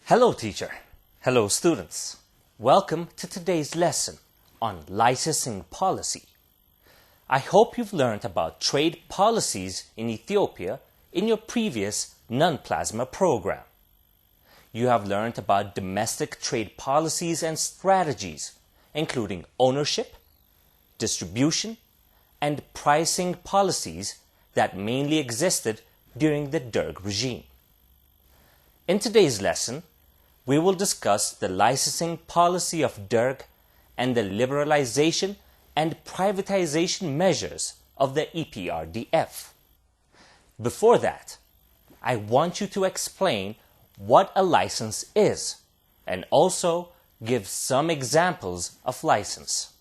Hello teacher. Hello students. Welcome to today's lesson on licensing policy. I hope you've learned about trade policies in Ethiopia in your previous non-plasma program. You have learned about domestic trade policies and strategies, including ownership, distribution, and pricing policies that mainly existed during the Derg regime. In today's lesson, we will discuss the licensing policy of Derg and the liberalization and privatization measures of the EPRDF. Before that, I want you to explain what a license is and also give some examples of license.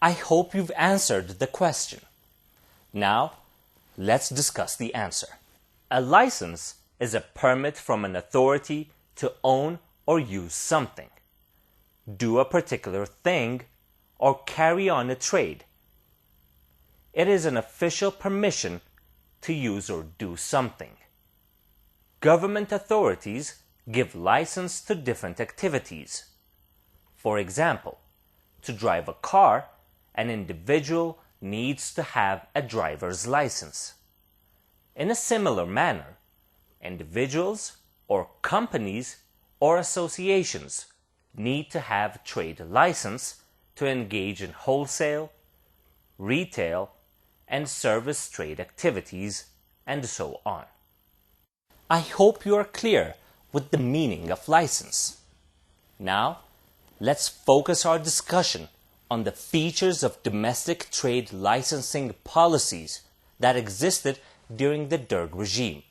I hope you've answered the question. Now, let's discuss the answer. A license is a permit from an authority to own or use something, do a particular thing, or carry on a trade. It is an official permission to use or do something. Government authorities give license to different activities. For example, to drive a car, an individual needs to have a driver's license. In a similar manner, individuals or companies or associations need to have trade license to engage in wholesale, retail, and service trade activities, and so on. I hope you are clear with the meaning of license. Now, let's focus our discussion on the features of domestic trade licensing policies that existed during the Derg regime,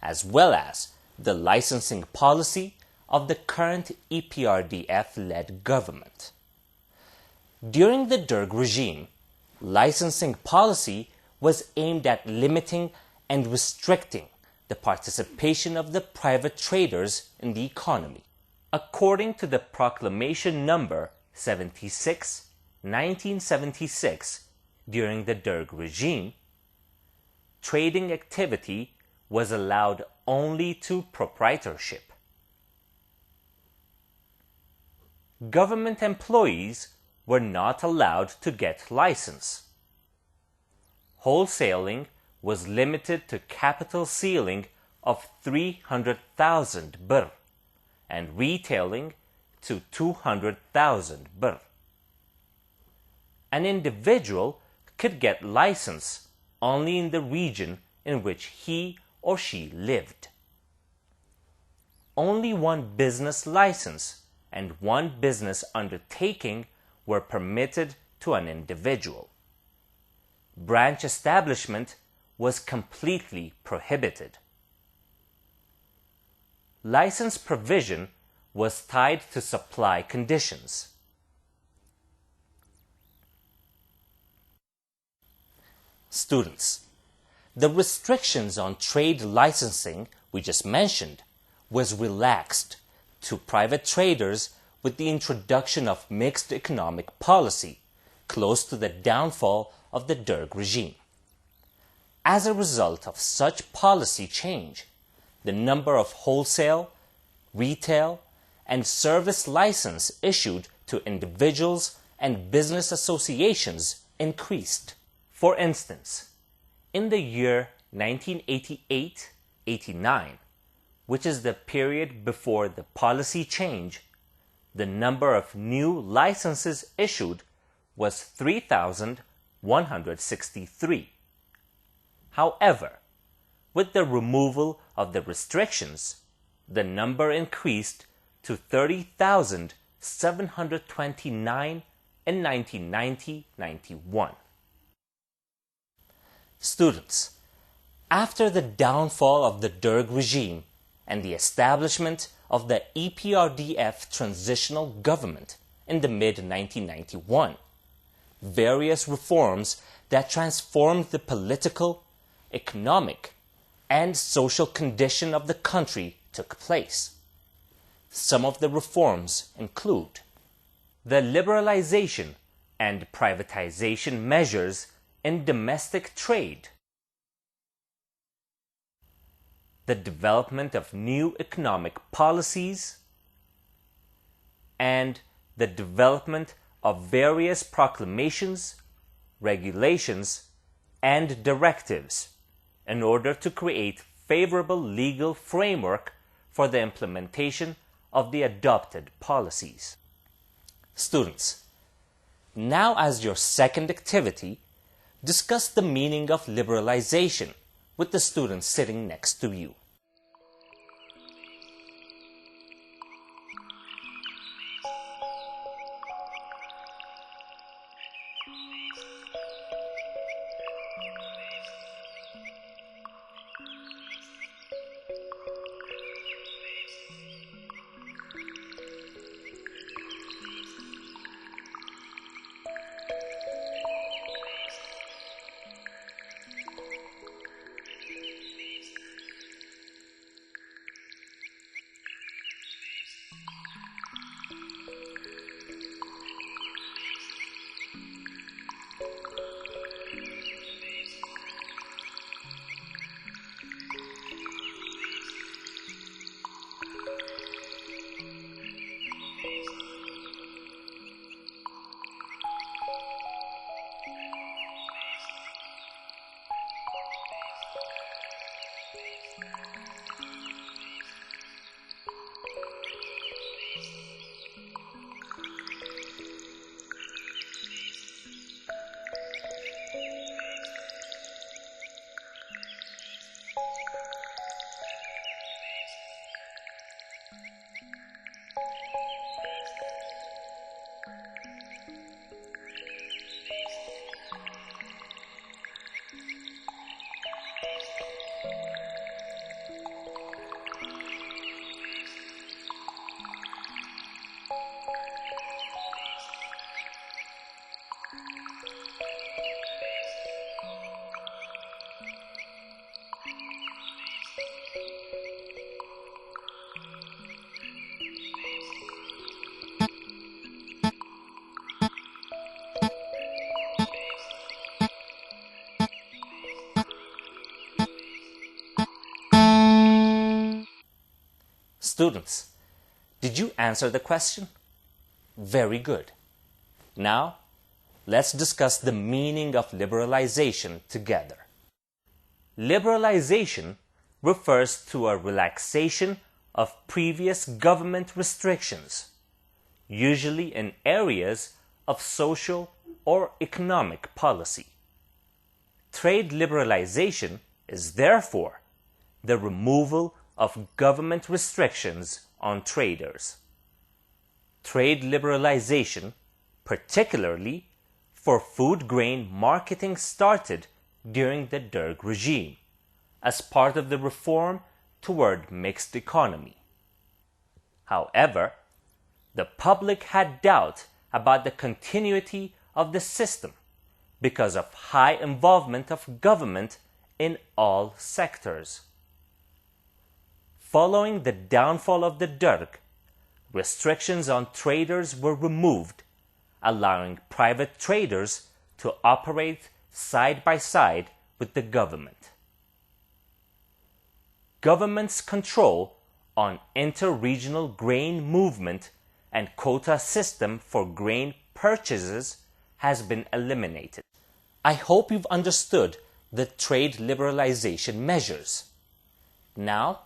as well as the licensing policy of the current EPRDF-led government. During the Derg regime, licensing policy was aimed at limiting and restricting the participation of the private traders in the economy. According to the Proclamation Number 76, 1976, during the Derg regime, trading activity was allowed only to proprietorship. Government employees were not allowed to get license. Wholesaling was limited to capital ceiling of 300,000 birr and retailing to 200,000 birr. An individual could get license only in the region in which he or she lived. only one business license and one business undertaking were permitted to an individual. Branch establishment was completely prohibited. License provision was tied to supply conditions. Students, the restrictions on trade licensing we just mentioned was relaxed to private traders with the introduction of mixed economic policy close to the downfall of the Derg regime. As a result of such policy change, the number of wholesale, retail, and service license issued to individuals and business associations increased. For instance, in the year 1988-89, which is the period before the policy change, the number of new licenses issued was 3,163. However, with the removal of the restrictions, the number increased to 30,729 in 1990-91. Students, after the downfall of the Derg regime and the establishment of the EPRDF transitional government in the mid-1991, various reforms that transformed the political, economic, and social condition of the country took place. Some of the reforms include the liberalization and privatization measures in domestic trade, the development of new economic policies, and the development of various proclamations, regulations, and directives in order to create favorable legal framework for the implementation of the adopted policies. Students, now as your second activity, discuss the meaning of liberalization with the student sitting next to you. Students, did you answer the question? Very good. Now, let's discuss the meaning of liberalization together. Liberalization refers to a relaxation of previous government restrictions, usually in areas of social or economic policy. Trade liberalization is therefore the removal of government restrictions on traders. Trade liberalization, particularly for food grain marketing, started during the Derg regime as part of the reform toward mixed economy. However, the public had doubt about the continuity of the system because of high involvement of government in all sectors. Following the downfall of the Derg, restrictions on traders were removed, allowing private traders to operate side by side with the government. Government's control on inter-regional grain movement and quota system for grain purchases has been eliminated. I hope you've understood the trade liberalization measures. Now,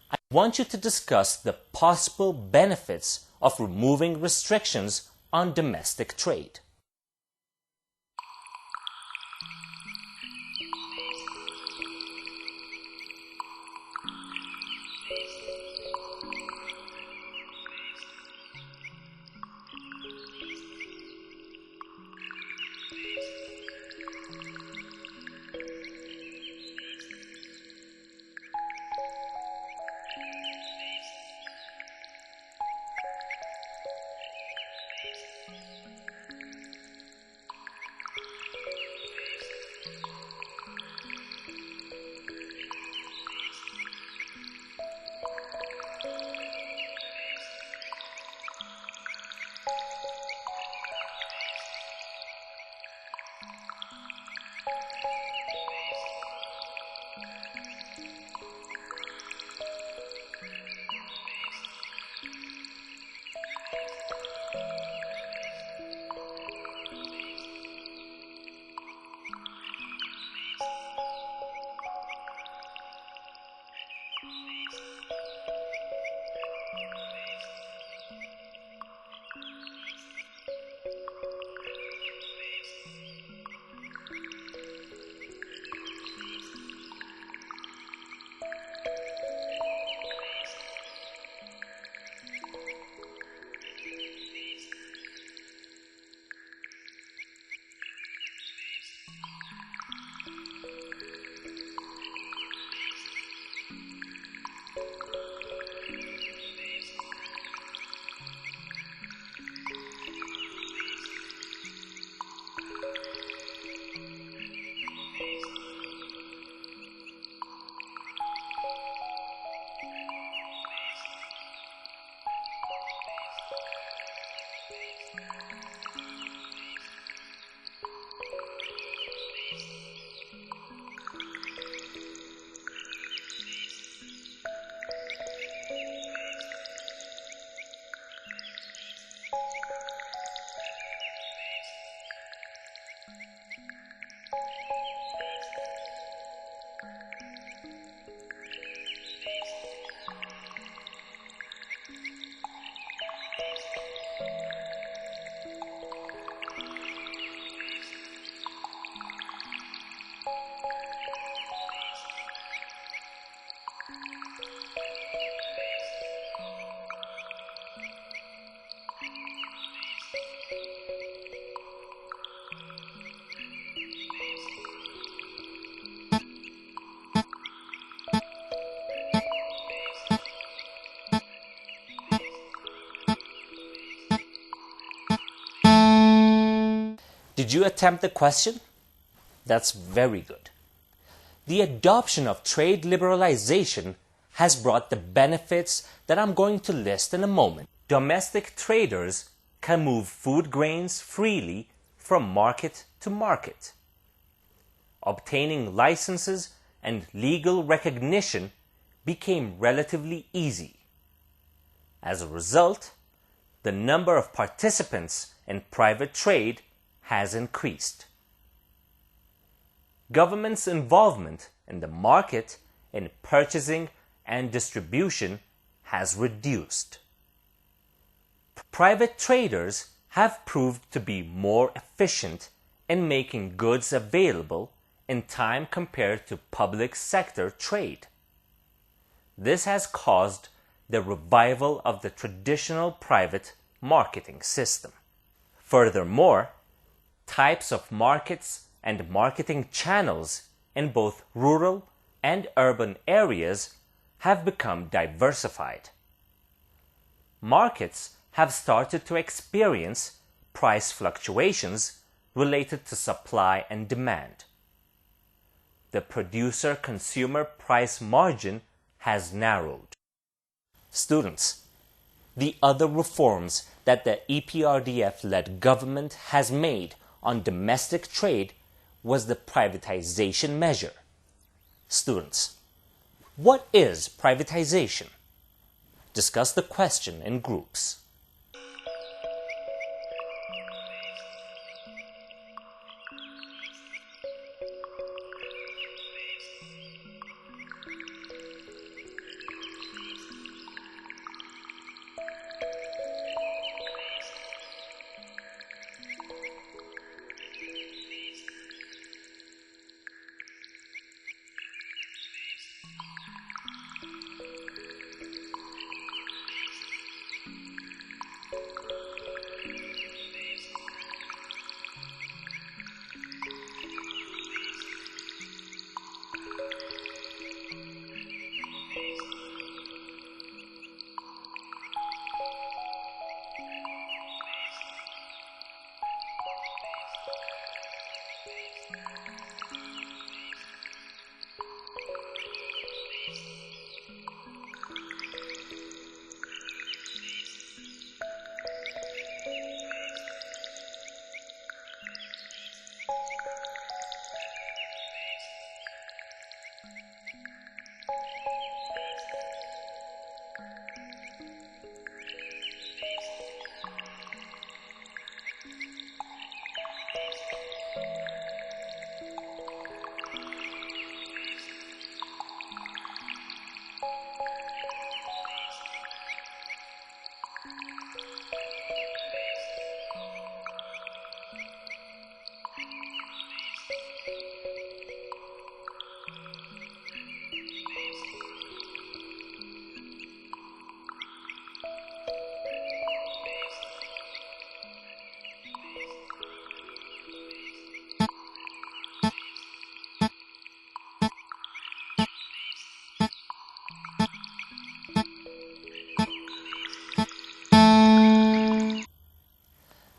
I want you to discuss the possible benefits of removing restrictions on domestic trade. Did you attempt the question? That's very good. The adoption of trade liberalization has brought the benefits that I'm going to list in a moment. Domestic traders can move food grains freely from market to market. Obtaining licenses and legal recognition became relatively easy. As a result, the number of participants in private trade has increased. Government's involvement in the market in purchasing and distribution has reduced. Private traders have proved to be more efficient in making goods available in time compared to public sector trade. This has caused the revival of the traditional private marketing system. Furthermore, types of markets and marketing channels in both rural and urban areas have become diversified. Markets have started to experience price fluctuations related to supply and demand. The producer-consumer price margin has narrowed. Students, the other reforms that the EPRDF-led government has made on domestic trade was the privatization measure. Students, what is privatization? Discuss the question in groups.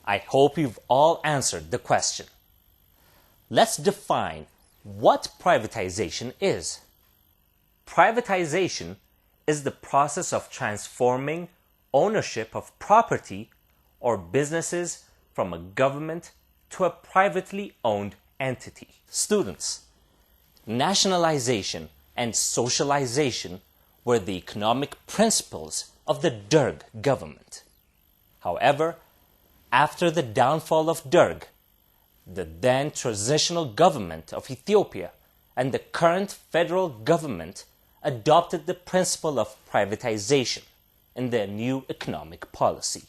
I hope you've all answered the question. Let's define what privatization is. Privatization is the process of transforming ownership of property or businesses from a government to a privately owned entity. Students, nationalization and socialization were the economic principles of the Derg government. However, after the downfall of Derg, the then transitional government of Ethiopia and the current federal government adopted the principle of privatization in their new economic policy.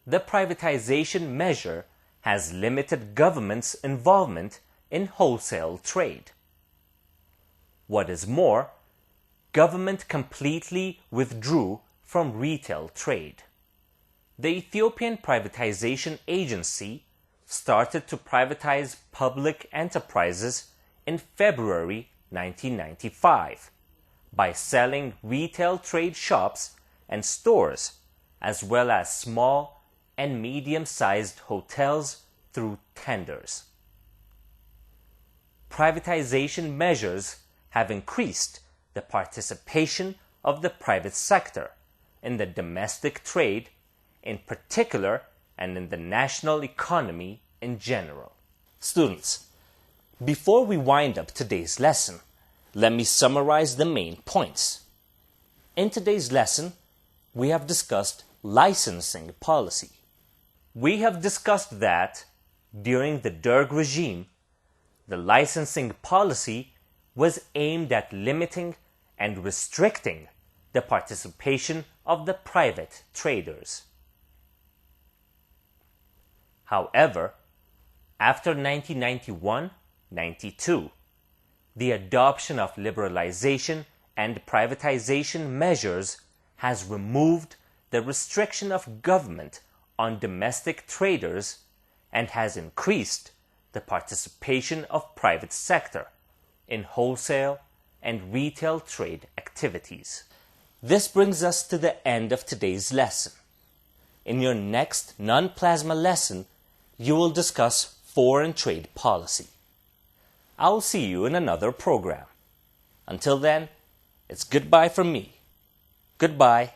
The privatization measure has limited government's involvement in wholesale trade. What is more, government completely withdrew from retail trade. The Ethiopian Privatization Agency started to privatize public enterprises in February 1995 by selling retail trade shops and stores as well as small and medium-sized hotels through tenders. Privatization measures have increased the participation of the private sector in the domestic trade in particular and in the national economy in general. Students, before we wind up today's lesson, let me summarize the main points. In today's lesson, we have discussed licensing policy. We have discussed that during the Derg regime, the licensing policy was aimed at limiting and restricting the participation of the private traders. However, after 1991-92, the adoption of liberalization and privatization measures has removed the restriction of government on domestic traders and has increased the participation of private sector in wholesale and retail trade activities. This brings us to the end of today's lesson. In your next non-plasma lesson, you will discuss foreign trade policy. I will see you in another program. Until then, it's goodbye from me. Goodbye.